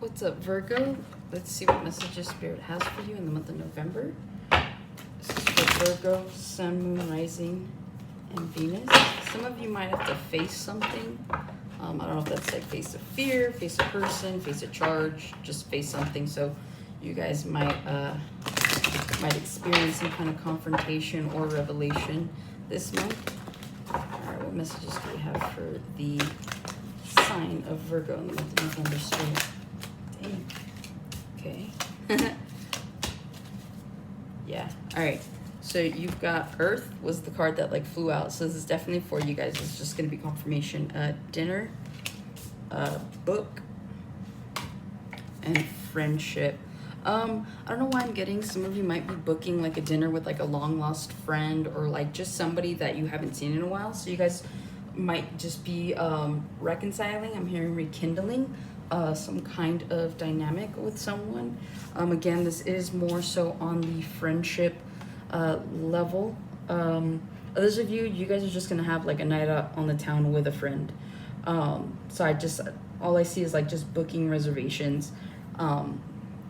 What's up, Virgo? Let's see what messages Spirit has for you in the month of November. This is for Virgo, Sun, Moon, Rising, and Venus. Some of you might have to face something. I don't know if that's like face a fear, face a person, face a charge, just face something. So you guys might experience some kind of confrontation or revelation this month. All right, what messages do we have for the sign of Virgo in the month of November, Spirit? Dang. Okay. Yeah. All right. So you've got Earth was the card that like flew out. So this is definitely for you guys. It's just going to be confirmation. Dinner, book, and friendship. I don't know why I'm getting, some of you might be booking like a dinner with like a long lost friend or like just somebody that you haven't seen in a while. So you guys might just be reconciling. I'm hearing rekindling some kind of dynamic with someone. Again, this is more so on the friendship level. Others of you, you guys are just gonna have like a night out on the town with a friend. So all I see is like just booking reservations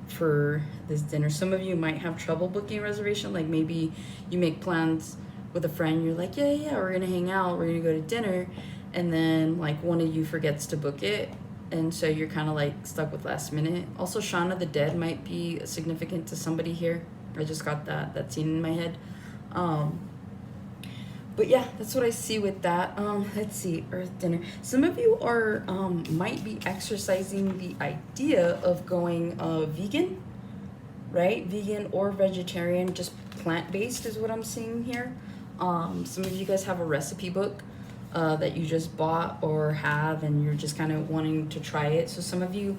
for this dinner. Some of you might have trouble booking a reservation. Like maybe you make plans with a friend, you're like, yeah, we're gonna hang out, we're gonna go to dinner, and then like one of you forgets to book it, and so you're kind of like stuck with last minute. Also, Shaun of the Dead might be significant to somebody here. I just got that scene in my head. But yeah, that's what I see with that. Let's see, Earth dinner. Some of you are might be exercising the idea of going vegan, right? Vegan or vegetarian, just plant-based is what I'm seeing here. Some of you guys have a recipe book that you just bought or have, and you're just kind of wanting to try it. So some of you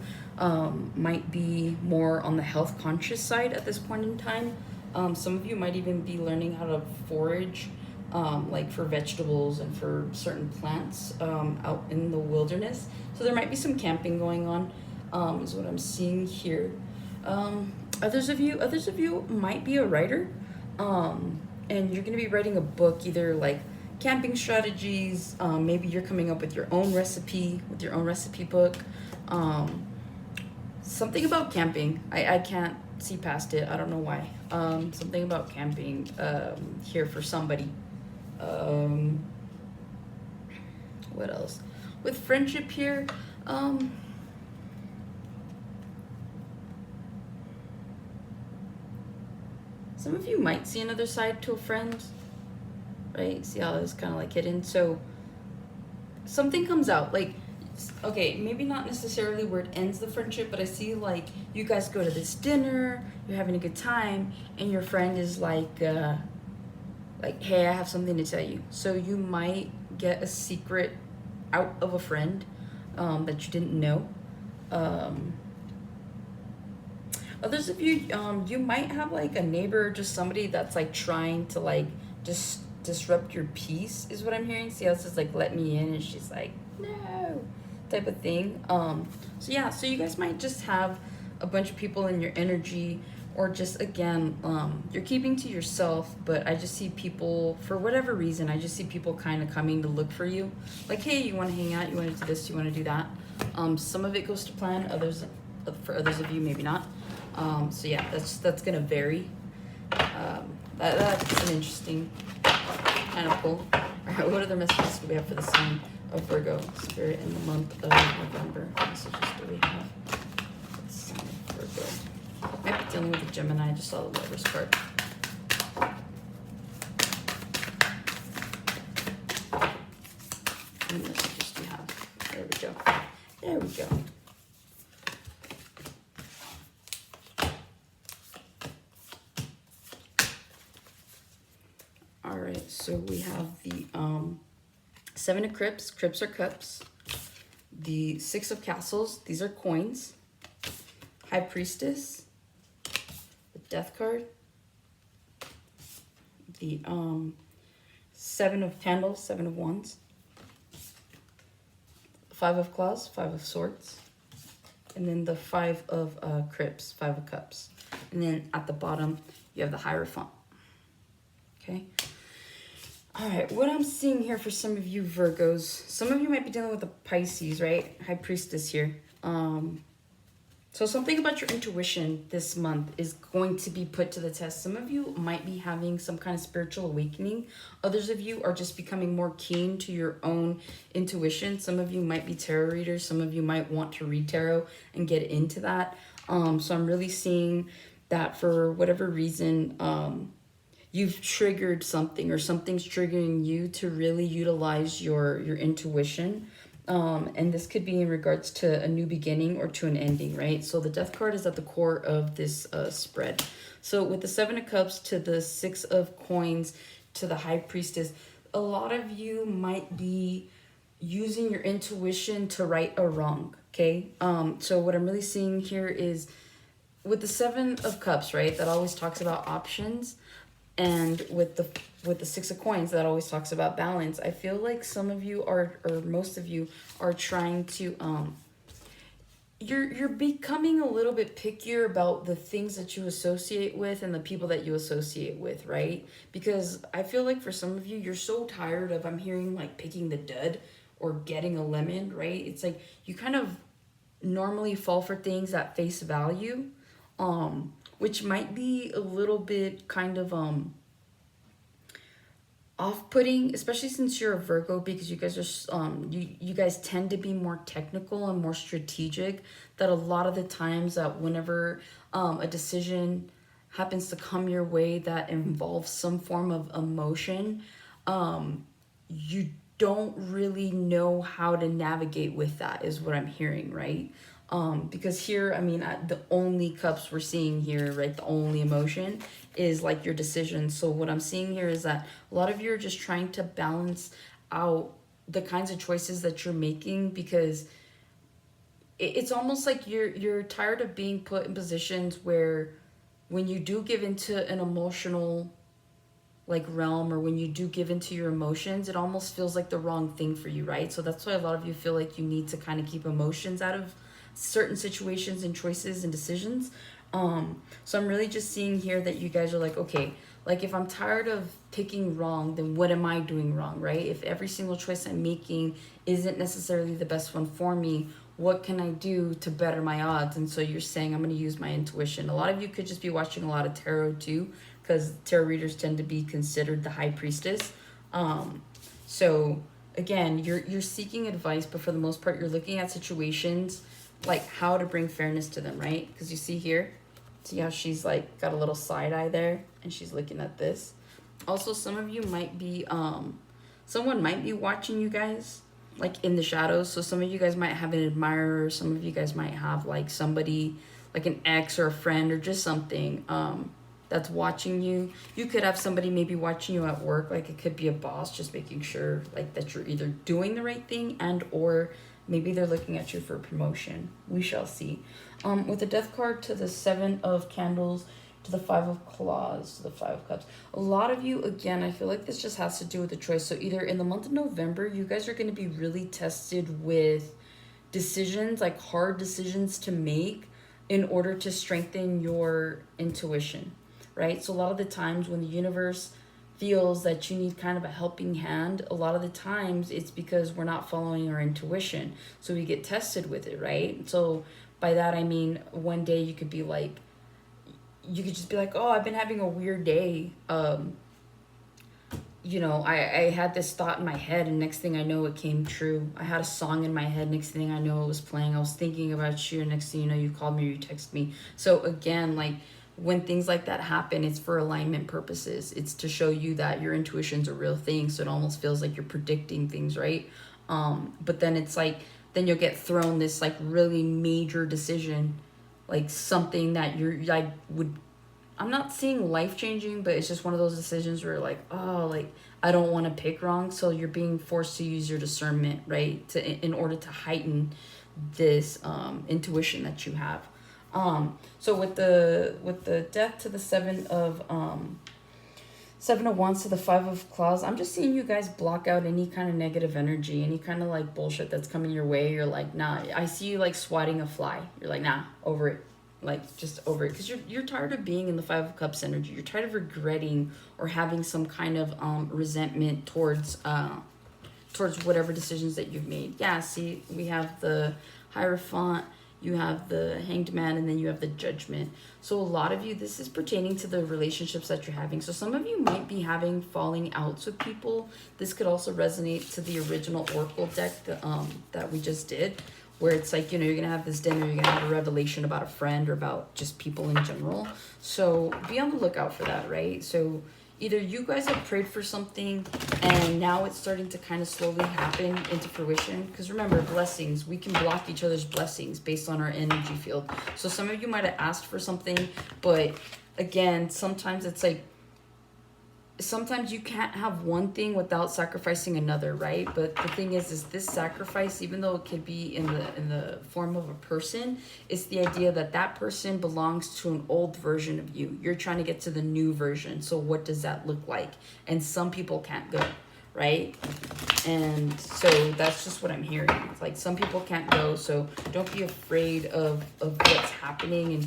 might be more on the health conscious side at this point in time. Some of you might even be learning how to forage like for vegetables and for certain plants out in the wilderness. So there might be some camping going on, is what I'm seeing here. Others of you might be a writer, and you're gonna be writing a book, either like camping strategies, maybe you're coming up with your own recipe, book. Something about camping, I can't see past it, I don't know why. Something about camping here for somebody. What else? With friendship here, some of you might see another side to a friend, right? See how it's kind of like hidden. So something comes out, like, okay, maybe not necessarily where it ends the friendship, but I see like you guys go to this dinner, you're having a good time, and your friend is like, hey, I have something to tell you. So you might get a secret out of a friend that you didn't know. Others of you, you might have like a neighbor, just somebody that's like trying to like just disrupt your peace, is what I'm hearing. See how it says like, let me in, and she's like, no, type of thing. So yeah, so you guys might just have a bunch of people in your energy, or just, again, you're keeping to yourself, but I just see people, for whatever reason, I just see people kind of coming to look for you. Like, hey, you want to hang out, you want to do this, you want to do that. Some of it goes to plan, for others of you, maybe not. So yeah, that's going to vary. That's an interesting kind of pull. All right, what other messages do we have for the sign of Virgo, Spirit, in the month of November? What messages do we have for the sign of Virgo? Might be dealing with a Gemini. I just saw the Lovers card. What messages do you have? There we go. There we go. All right, so we have the Seven of Crypts. Crypts are cups. The Six of Castles. These are coins. High Priestess. The Death card. The Seven of Candles. Seven of Wands. Five of Claws. Five of Swords. And then the Five of Crypts. Five of Cups. And then at the bottom, you have the Hierophant. Okay. All right, what I'm seeing here for some of you Virgos, some of you might be dealing with a Pisces, right? High Priestess here. So something about your intuition this month is going to be put to the test. Some of you might be having some kind of spiritual awakening. Others of you are just becoming more keen to your own intuition. Some of you might be tarot readers. Some of you might want to read tarot and get into that. So I'm really seeing that for whatever reason, you've triggered something or something's triggering you to really utilize your intuition. And this could be in regards to a new beginning or to an ending, right? So the Death card is at the core of this spread. So with the Seven of Cups to the Six of Coins to the High Priestess, a lot of you might be using your intuition to right a wrong, okay? So what I'm really seeing here is with the Seven of Cups, right? That always talks about options. And with the Six of Coins, that always talks about balance. I feel like some of you are, or most of you are trying to you're becoming a little bit pickier about the things that you associate with and the people that you associate with, right? Because I feel like for some of you, you're so tired of, I'm hearing like picking the dud or getting a lemon, right? It's like you kind of normally fall for things at face value, which might be a little bit kind of off-putting, especially since you're a Virgo, because you guys are you guys tend to be more technical and more strategic. That a lot of the times that whenever a decision happens to come your way that involves some form of emotion, you don't really know how to navigate with that, is what I'm hearing, right? Because here, I mean, the only cups we're seeing here, right, the only emotion is like your decision. So what I'm seeing here is that a lot of you are just trying to balance out the kinds of choices that you're making, because it's almost like you're tired of being put in positions where when you do give into an emotional like realm, or when you do give into your emotions, it almost feels like the wrong thing for you, right? So that's why a lot of you feel like you need to kind of keep emotions out of certain situations and choices and decisions. So I'm really just seeing here that you guys are like, okay, like if I'm tired of picking wrong, then what am I doing wrong, right? If every single choice I'm making isn't necessarily the best one for me, what can I do to better my odds? And so you're saying I'm going to use my intuition. A lot of you could just be watching a lot of tarot too, because tarot readers tend to be considered the high priestess. So again, you're seeking advice, but for the most part, you're looking at situations like how to bring fairness to them, right? Because you see here, see how she's like got a little side eye there and she's looking at this. Also, some of you might be someone might be watching you guys like in the shadows. So some of you guys might have an admirer, some of you guys might have like somebody like an ex or a friend or just something that's watching you. You could have somebody maybe watching you at work, like it could be a boss just making sure like that you're either doing the right thing and or maybe they're looking at you for promotion. We shall see. With the Death card to the Seven of Candles to the Five of Claws to the Five of Cups. A lot of you, again, I feel like this just has to do with the choice. So either in the month of November, you guys are going to be really tested with decisions, like hard decisions to make in order to strengthen your intuition, right? So a lot of the times when the universe feels that you need kind of a helping hand, a lot of the times it's because we're not following our intuition. So we get tested with it, right? So by that I mean one day you could be like, you could just be like, oh, I've been having a weird day. You know, I had this thought in my head and next thing I know it came true. I had a song in my head, next thing I know it was playing. I was thinking about you and next thing you know you called me or you texted me. So again, like when things like that happen, it's for alignment purposes. It's to show you that your intuition's a real thing. So it almost feels like you're predicting things, right? But then it's like, then you'll get thrown this like really major decision, like something that you're like I'm not seeing life-changing, but it's just one of those decisions where like, oh, like I don't want to pick wrong. So you're being forced to use your discernment, right? In order to heighten this intuition that you have. So with the Death to the Seven of Wands to the Five of Claws, I'm just seeing you guys block out any kind of negative energy, any kind of like bullshit that's coming your way. You're like, nah. I see you like swatting a fly. You're like, nah, over it. Like just over it, because you're tired of being in the Five of Cups energy. You're tired of regretting or having some kind of resentment towards whatever decisions that you've made. Yeah, see, we have the Hierophant. you have the Hanged Man, and then you have the Judgment. So a lot of you, this is pertaining to the relationships that you're having. So some of you might be having falling outs with people. This could also resonate to the original Oracle deck that we just did, where it's like, you know, you're going to have this dinner, you're going to have a revelation about a friend or about just people in general. So be on the lookout for that, right? So either you guys have prayed for something and now it's starting to kind of slowly happen into fruition. Because remember, blessings, we can block each other's blessings based on our energy field. So some of you might have asked for something, but again, sometimes it's like, sometimes you can't have one thing without sacrificing another, right? But the thing is this sacrifice, even though it could be in the form of a person, it's the idea that that person belongs to an old version of you. You're trying to get to the new version. So what does that look like? And some people can't go, right? And so that's just what I'm hearing. It's like some people can't go. So don't be afraid of what's happening, and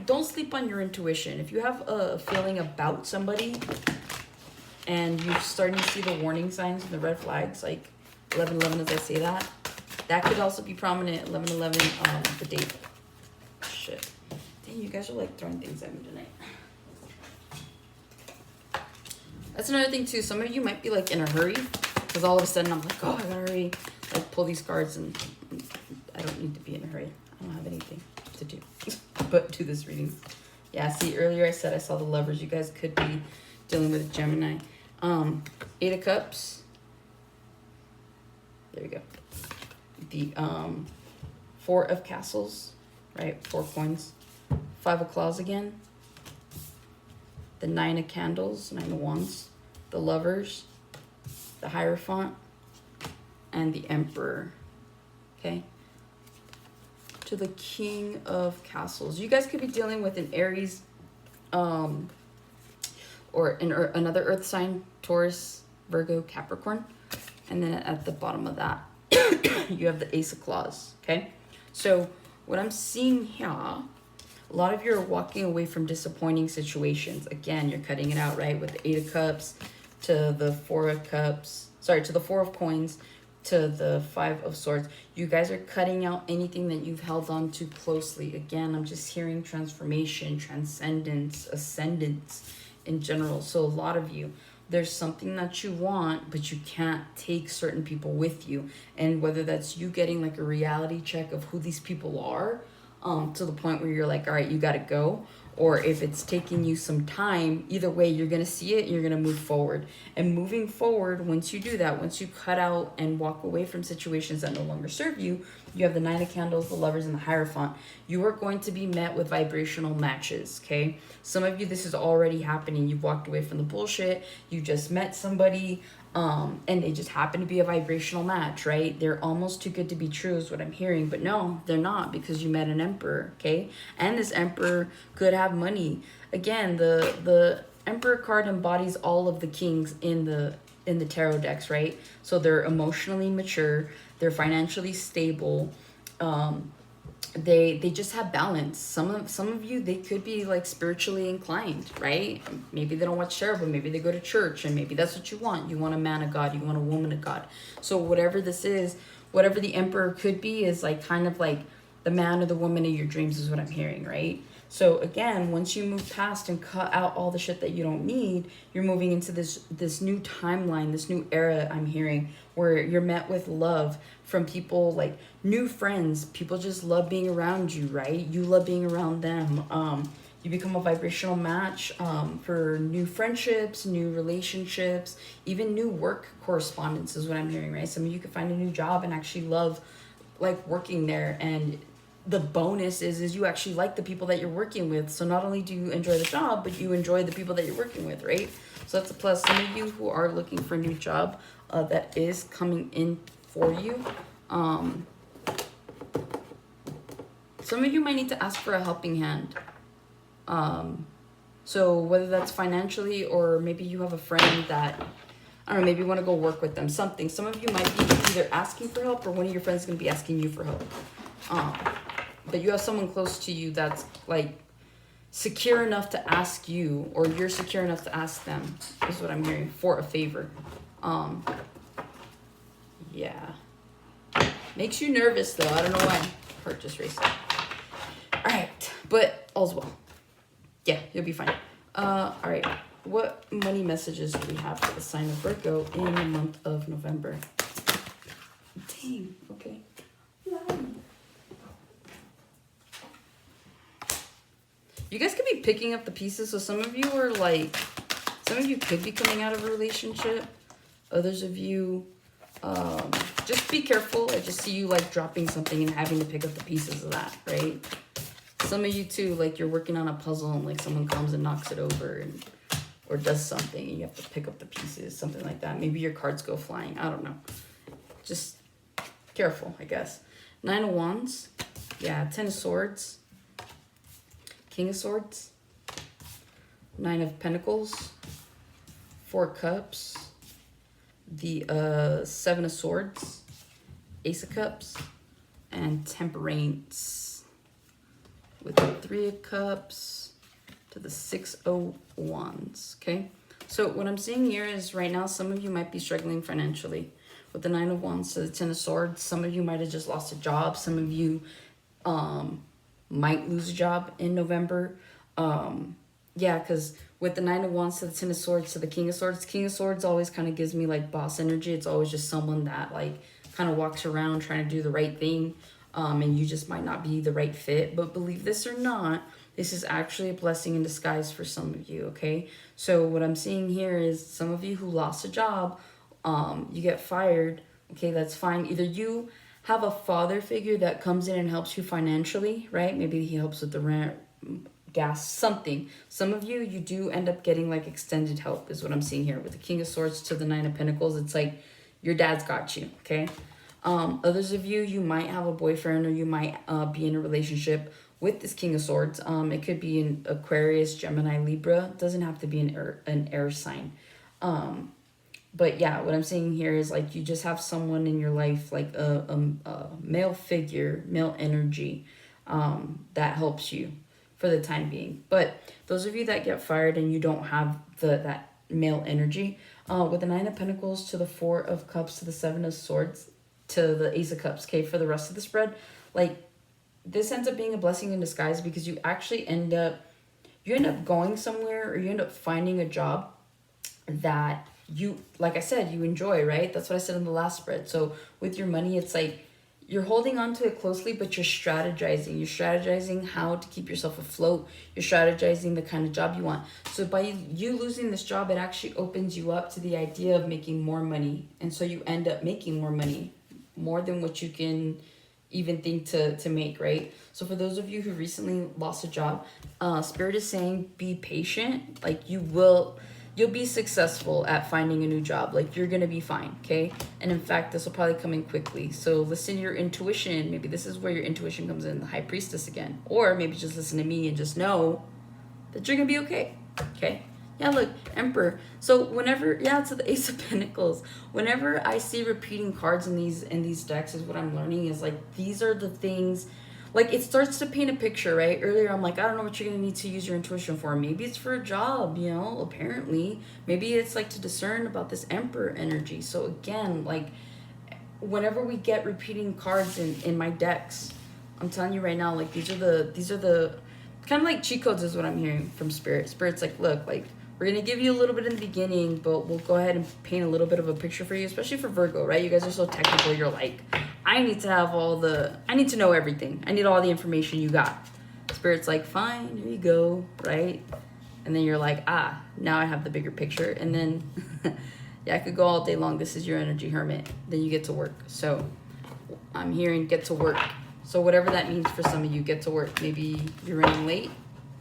don't sleep on your intuition. If you have a feeling about somebody and you're starting to see the warning signs and the red flags, like 1111 as I say that, that could also be prominent. 1111, the date. Shit. Dang, you guys are like throwing things at me tonight. That's another thing too. Some of you might be like in a hurry because all of a sudden I'm like, oh, I gotta hurry. Like pull these cards, and I don't need to be in a hurry. I don't have anything to do but do this reading. Yeah, see, earlier I said I saw the Lovers. You guys could be dealing with a Gemini. 8 of Cups. There we go. The 4 of Castles, right? 4 coins. 5 of Claws again. The 9 of Candles, 9 of Wands. The Lovers. The Hierophant. And the Emperor. Okay? To the King of Castles. You guys could be dealing with an Aries, or another earth sign, Taurus, Virgo, Capricorn. And then at the bottom of that, you have the Ace of Claws, okay? So what I'm seeing here, a lot of you are walking away from disappointing situations. Again, you're cutting it out, right? With the 8 of Cups to the 4 of Cups, sorry, to the 4 of Coins, to the 5 of Swords. You guys are cutting out anything that you've held on to closely. Again, I'm just hearing transformation, transcendence, ascendance in general. So a lot of you, there's something that you want, but you can't take certain people with you. And whether that's you getting like a reality check of who these people are, to the point where you're like, all right, you got to go. Or if it's taking you some time, either way, you're going to see it, you're going to move forward. And moving forward, once you do that, once you cut out and walk away from situations that no longer serve you, you have the 9 of Candles, the Lovers, and the Hierophant. You are going to be met with vibrational matches, okay? Some of you, this is already happening. You've walked away from the bullshit. You just met somebody, and they just happen to be a vibrational match, right? They're almost too good to be true is what I'm hearing. But no, they're not, because you met an Emperor, okay? And this Emperor could have money. Again, the Emperor card embodies all of the kings in the tarot decks, right? So they're emotionally mature, they're financially stable, they just have balance. Some of you, they could be like spiritually inclined, right? Maybe they don't watch tarot, but maybe they go to church, and maybe that's what you want. You want a man of God, you want a woman of God. So whatever this is, whatever the Emperor could be, is like kind of like the man or the woman of your dreams is what I'm hearing, right? So again, once you move past and cut out all the shit that you don't need, you're moving into this new timeline, this new era, I'm hearing, where you're met with love from people, like new friends. People just love being around you, right? You love being around them. You become a vibrational match for new friendships, new relationships, even new work correspondence is what I'm hearing, right? Some of you could find a new job and actually love like working there, and the bonus is you actually like the people that you're working with. So not only do you enjoy the job, but you enjoy the people that you're working with, right? So that's a plus. Some of you who are looking for a new job, that is coming in for you. Some of you might need to ask for a helping hand. So whether that's financially, or maybe you have a friend that, I don't know, maybe you want to go work with them, something. Some of you might be either asking for help, or one of your friends is going to be asking you for help. But you have someone close to you that's like secure enough to ask you, or you're secure enough to ask them, is what I'm hearing, for a favor. Yeah. Makes you nervous though. I don't know why. Heart just raced. All right, but all's well. Yeah, you'll be fine. All right. What money messages do we have for the sign of Virgo in the month of November? Dang. Okay. You guys could be picking up the pieces. So some of you are like, some of you could be coming out of a relationship. Others of you, just be careful. I just see you like dropping something and having to pick up the pieces of that, right? Some of you too, like you're working on a puzzle and like someone comes and knocks it over and or does something and you have to pick up the pieces, something like that. Maybe your cards go flying. I don't know. Just careful, I guess. 9 of Wands. Yeah, 10 of Swords. King of Swords. 9 of Pentacles. 4 Cups. The 7 of Swords. Ace of Cups. And Temperance. With the 3 of Cups to the 6 of Wands, okay? So what I'm seeing here is right now, some of you might be struggling financially. With the 9 of Wands to the 10 of Swords, some of you might have just lost a job. Some of you might lose a job in November. Yeah, because with the 9 of Wands to the 10 of Swords to the King of Swords always kind of gives me like boss energy. It's always just someone that like kind of walks around trying to do the right thing. And you just might not be the right fit. But believe this or not, this is actually a blessing in disguise for some of you, okay? So what I'm seeing here is some of you who lost a job, you get fired, okay, that's fine. Either you have a father figure that comes in and helps you financially, right? Maybe he helps with the rent, gas, something. Some of you, you do end up getting like extended help is what I'm seeing here. With the King of Swords to the 9 of Pentacles, it's like your dad's got you, okay? Others of you, you might have a boyfriend or you might be in a relationship with this King of Swords. It could be an Aquarius, Gemini, Libra. It doesn't have to be an air sign. But yeah, what I'm saying here is like you just have someone in your life, like a male figure, male energy, that helps you for the time being. But those of you that get fired and you don't have that male energy, with the 9 of Pentacles to the 4 of Cups to the 7 of Swords to the Ace of Cups, okay, for the rest of the spread, like this ends up being a blessing in disguise because you actually end up going somewhere or you end up finding a job that you, like I said, you enjoy, right? That's what I said in the last spread. So with your money, it's like you're holding on to it closely, but you're strategizing. You're strategizing how to keep yourself afloat. You're strategizing the kind of job you want. So by you losing this job, it actually opens you up to the idea of making more money. And so you end up making more money, more than what you can even think to make, right? So for those of you who recently lost a job, Spirit is saying be patient. Like you'll be successful at finding a new job. Like you're gonna be fine, okay? And in fact, this will probably come in quickly. So listen to your intuition. Maybe this is where your intuition comes in, the High Priestess again. Or maybe just listen to me and just know that you're gonna be okay, okay? Yeah, look, Emperor. So whenever, yeah, to the Ace of Pentacles, whenever I see repeating cards in these decks, is what I'm learning is like these are the things, like it starts to paint a picture, right? Earlier I'm like, I don't know what you're gonna need to use your intuition for. Maybe it's for a job, you know, apparently. Maybe it's like to discern about this Emperor energy. So again, like whenever we get repeating cards in my decks, I'm telling you right now, like these are the kind of like cheat codes is what I'm hearing from Spirit. Spirit's like, look, like we're going to give you a little bit in the beginning, but we'll go ahead and paint a little bit of a picture for you, especially for Virgo, right? You guys are so technical. You're like, I need to have I need to know everything. I need all the information you got. Spirit's like, fine, here you go, right? And then you're like, now I have the bigger picture. And then, yeah, I could go all day long. This is your energy, Hermit. Then you get to work. So I'm hearing get to work. So whatever that means for some of you, get to work. Maybe you're running late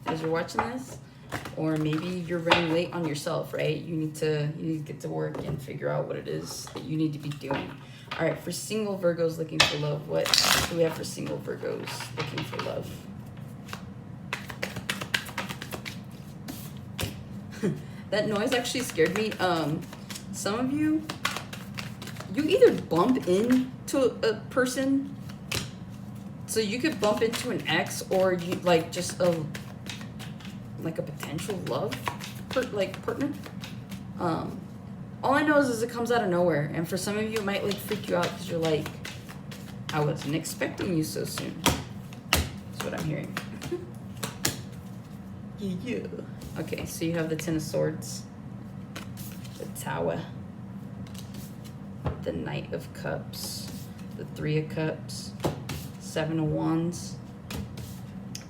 as you're watching this. Or maybe you're running late on yourself, right? You need to get to work and figure out what it is that you need to be doing. All right, for single Virgos looking for love, what do we have for single Virgos looking for love? That noise actually scared me. Some of you either bump into a person, so you could bump into an ex, or you like just a potential love partner. All I know is it comes out of nowhere, and for some of you it might like freak you out because you're like, I wasn't expecting you so soon. That's what I'm hearing. Yeah. Okay, so you have the Ten of Swords, the Tower, the Knight of Cups, the Three of Cups, Seven of Wands,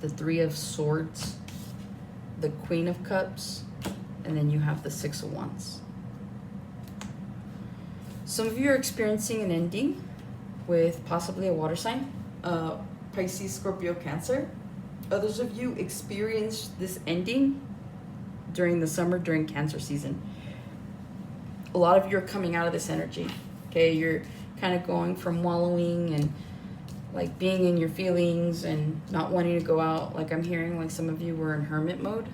the Three of Swords, the Queen of Cups, and then you have the Six of Wands. Some of you are experiencing an ending with possibly a water sign, Pisces, Scorpio, Cancer. Others of you experienced this ending during the summer, during Cancer season. A lot of you are coming out of this energy, okay? You're kind of going from wallowing and like being in your feelings and not wanting to go out. Like I'm hearing like some of you were in hermit mode.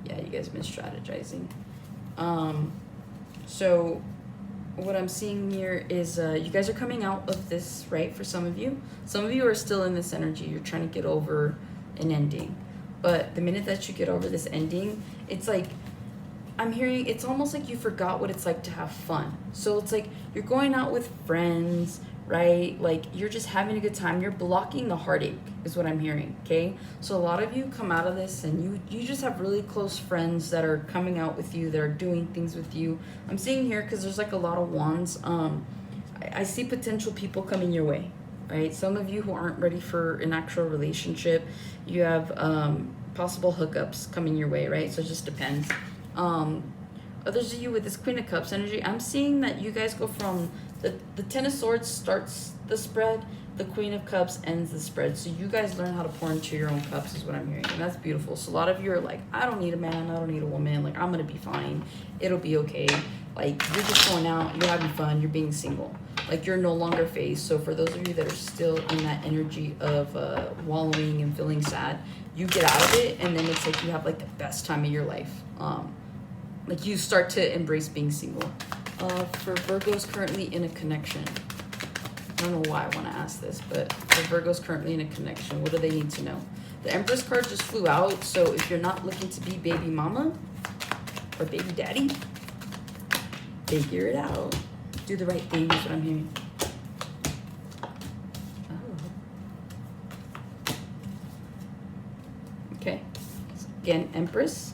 Yeah, you guys have been strategizing. So what I'm seeing here is you guys are coming out of this, right? For some of you are still in this energy. You're trying to get over an ending, but the minute that you get over this ending, it's like I'm hearing it's almost like you forgot what it's like to have fun. So it's like you're going out with friends, right? Like you're just having a good time. You're blocking the heartache is what I'm hearing, okay? So a lot of you come out of this and you just have really close friends that are coming out with you, that are doing things with you. I'm seeing here because there's like a lot of wands. I see potential people coming your way, right? Some of you who aren't ready for an actual relationship, you have possible hookups coming your way, right? So it just depends. Others of you with this Queen of Cups energy, I'm seeing that you guys go from the Ten of Swords starts the spread, the Queen of Cups ends the spread. So you guys learn how to pour into your own cups is what I'm hearing. And that's beautiful. So a lot of you are like, I don't need a man, I don't need a woman. Like, I'm going to be fine. It'll be okay. Like, you're just going out, you're having fun, you're being single. Like, you're no longer phased. So for those of you that are still in that energy of wallowing and feeling sad, you get out of it, and then it's like you have, like, the best time of your life. Like, you start to embrace being single. For Virgos currently in a connection, I don't know why I want to ask this, but for Virgos currently in a connection, what do they need to know? The Empress card just flew out, so if you're not looking to be baby mama or baby daddy, figure it out. Do the right thing is what I'm hearing. Oh. Okay. Again, Empress,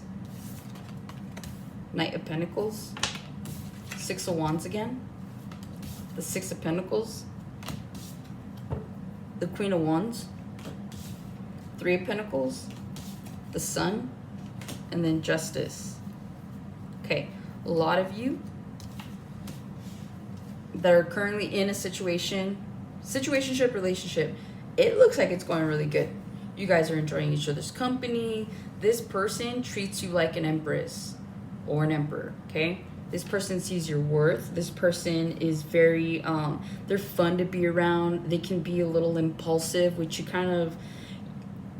Knight of Pentacles, Six of Wands again, the Six of Pentacles, the Queen of Wands, Three of Pentacles, the Sun, and then Justice. Okay, a lot of you that are currently in a situationship, relationship, it looks like it's going really good. You guys are enjoying each other's company. This person treats you like an empress or an emperor, okay? This person sees your worth. This person is very, they're fun to be around. They can be a little impulsive, which you kind of,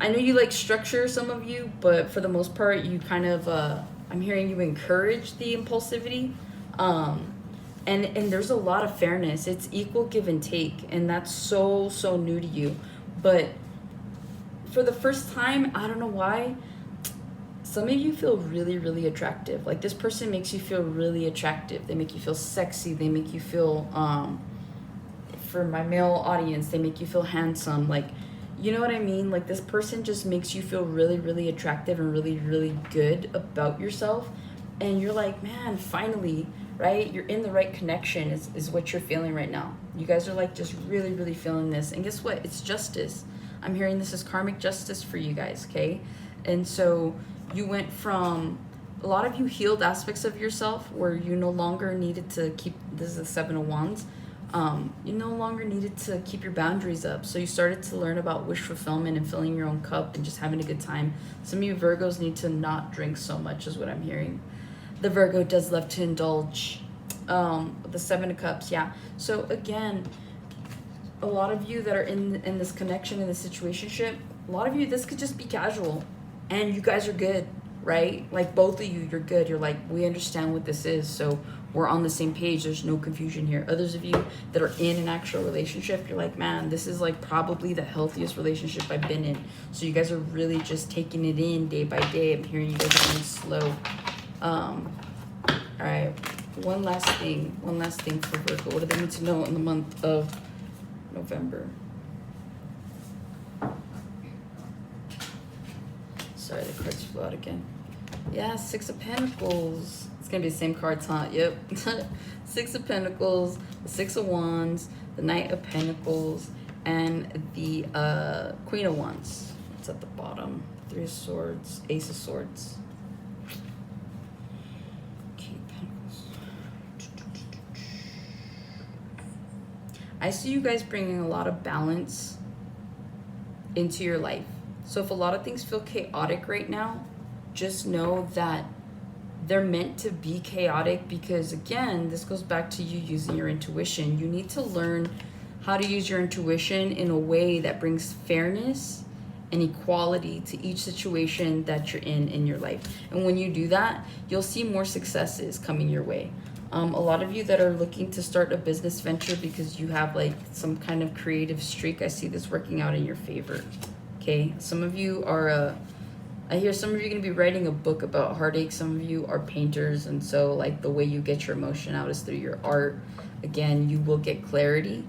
I know you like structure, some of you, but for the most part, you kind of, I'm hearing you encourage the impulsivity. And there's a lot of fairness. It's equal give and take, and that's so new to you. But for the first time, I don't know why, some of you feel really attractive. Like, this person makes you feel really attractive. They make you feel sexy. They make you feel, for my male audience, they make you feel handsome. Like, you know what I mean? Like, this person just makes you feel really attractive and really good about yourself. And you're like, man, finally, right? You're in the right connection is what you're feeling right now. You guys are like just really feeling this. And guess what? It's justice. I'm hearing this is karmic justice for you guys, okay? And so you went from, a lot of you healed aspects of yourself where you no longer needed to keep, this is the Seven of Wands, you no longer needed to keep your boundaries up. So you started to learn about wish fulfillment and filling your own cup and just having a good time. Some of you Virgos need to not drink so much is what I'm hearing. The Virgo does love to indulge. The Seven of Cups, yeah. So again, a lot of you that are in this connection, in this situationship, a lot of you, this could just be casual. And you guys are good, right? Like, both of you, you're good. You're like, we understand what this is, so we're on the same page. There's no confusion here. Others of you that are in an actual relationship, you're like, man, this is like probably the healthiest relationship I've been in. So you guys are really just taking it in day by day. I'm hearing you guys are going slow. All right, one last thing for Virgo. What do they need to know in the month of November. Sorry, the cards flew out again. Yeah, Six of Pentacles. It's gonna be the same cards, huh? Yep. Six of Pentacles, the Six of Wands, the Knight of Pentacles, and the Queen of Wands. It's at the bottom. Three of Swords, Ace of Swords. King of Pentacles. I see you guys bringing a lot of balance into your life. So if a lot of things feel chaotic right now, just know that they're meant to be chaotic because, again, this goes back to you using your intuition. You need to learn how to use your intuition in a way that brings fairness and equality to each situation that you're in your life. And when you do that, you'll see more successes coming your way. A lot of you that are looking to start a business venture because you have like some kind of creative streak, I see this working out in your favor. Okay, some of you are, I hear some of you are going to be writing a book about heartache. Some of you are painters, and so like the way you get your emotion out is through your art. Again, you will get clarity,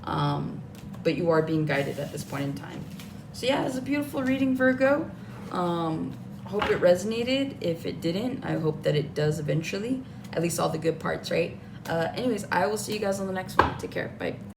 but you are being guided at this point in time. So yeah, it's a beautiful reading, Virgo. Hope it resonated. If it didn't, I hope that it does eventually. At least all the good parts, right? Anyways, I will see you guys on the next one. Take care. Bye.